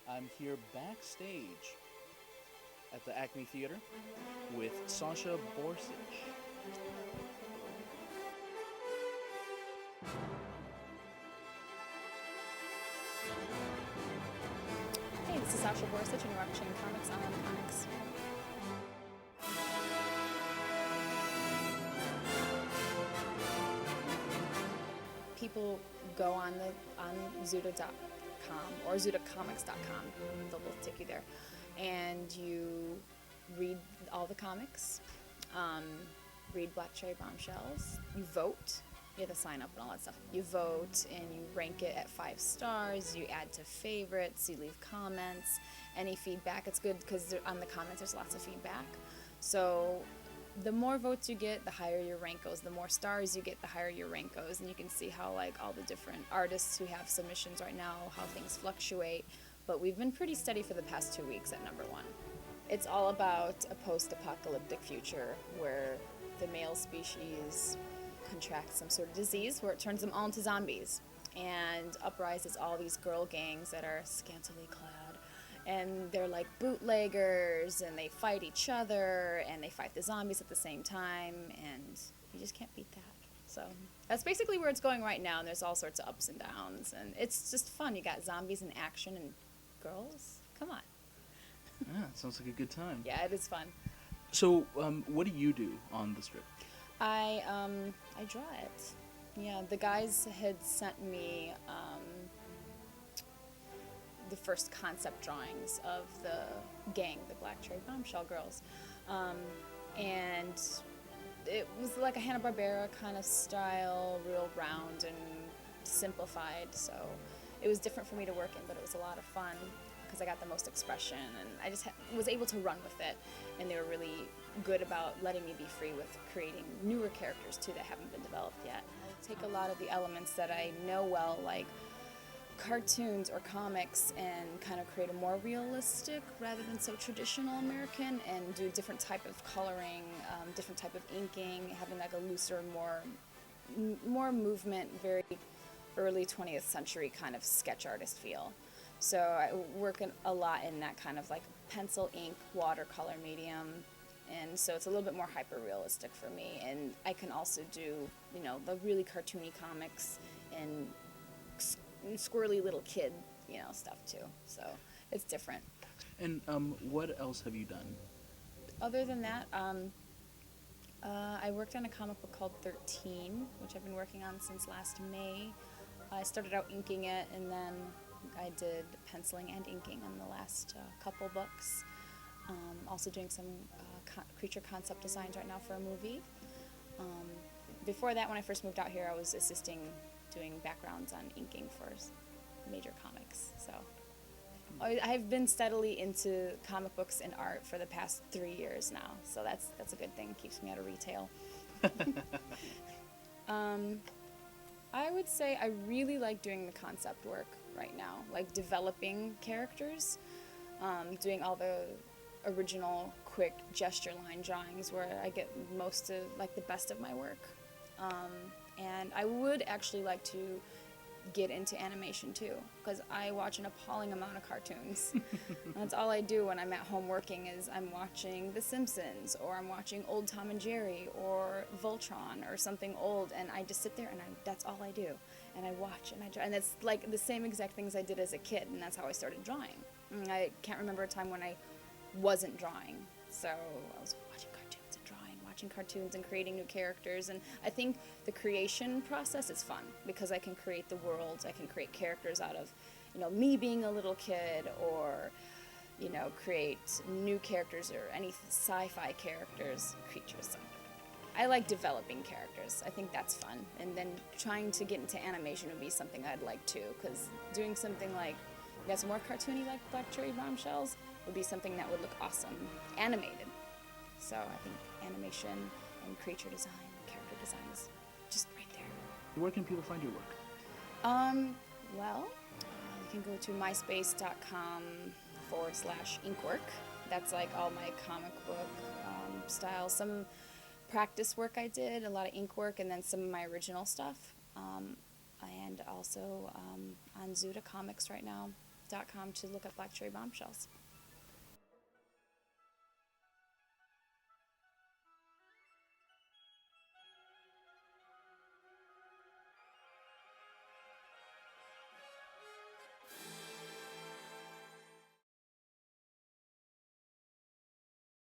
I'm here backstage at the Acme Theater with Sacha Borsitch. Hey, this is Sacha Borsitch, and you're watching Comics on Comics. People go on Zuda.com or ZudaComics.com. They'll both take you there, and you read all the comics. Read Black Cherry Bombshells. You vote. You have to sign up and all that stuff. You vote and you rank it at 5 stars. You add to favorites. You leave comments. Any feedback, it's good because on the comments there's lots of feedback. So the more votes you get, the higher your rank goes. The more stars you get, the higher your rank goes. And you can see how like all the different artists who have submissions right now, how things fluctuate. But we've been pretty steady for the past 2 weeks at number 1. It's all about a post-apocalyptic future where the male species contracts some sort of disease where it turns them all into zombies, and uprises all these girl gangs that are scantily clad, and they're like bootleggers, and they fight each other, and they fight the zombies at the same time, and you just can't beat that. So that's basically where it's going right now, and there's all sorts of ups and downs, and it's just fun. You got zombies in action and girls. Come on. Yeah, sounds like a good time. Yeah, it is fun. So, what do you do on the strip? I draw it. Yeah, the guys had sent me the first concept drawings of the gang, the Black Cherry Bombshell girls, and it was like a Hanna-Barbera kind of style, real round and simplified. So it was different for me to work in, but it was a lot of fun because I got the most expression, and I just was able to run with it, and they were really good about letting me be free with creating newer characters too that haven't been developed yet. I take a lot of the elements that I know well, like cartoons or comics, and kind of create a more realistic rather than so traditional American, and do a different type of coloring, different type of inking, having like a looser, more movement, very early 20th century kind of sketch artist feel. So I work a lot in that kind of like pencil, ink, watercolor medium, and so it's a little bit more hyper-realistic for me. And I can also do, the really cartoony comics and squirrely little kid, stuff too. So it's different. And what else have you done? Other than that, I worked on a comic book called 13, which I've been working on since last May. I started out inking it, and then I did penciling and inking on the last couple books. Also doing some creature concept designs right now for a movie. Before that, when I first moved out here, I was assisting doing backgrounds on inking for major comics. So I've been steadily into comic books and art for the past 3 years now. So that's a good thing. Keeps me out of retail. I would say I really like doing the concept work right now, like developing characters, doing all the original quick gesture line drawings where I get most of, like, the best of my work. And I would actually like to get into animation too, because I watch an appalling amount of cartoons. That's all I do when I'm at home working, is I'm watching The Simpsons, or I'm watching old Tom and Jerry, or Voltron, or something old, and I just sit there and that's all I do. And I watch and I draw, and it's like the same exact things I did as a kid, and that's how I started drawing. And I can't remember a time when I wasn't drawing, so I was watching cartoons and drawing, watching cartoons and creating new characters. And I think the creation process is fun because I can create the worlds, I can create characters out of, me being a little kid, or, create new characters or any sci-fi characters, creatures. I like developing characters. I think that's fun. And then trying to get into animation would be something I'd like too, because doing something like, more cartoony like Black Cherry Bombshells would be something that would look awesome animated. So I think animation and creature design, character design is just right there. Where can people find your work? You can go to myspace.com/inkwork. That's like all my comic book style. Some practice work I did, a lot of ink work, and then some of my original stuff. And also on Zuda Comics right now, bookmark.com to look up Black Cherry Bombshells.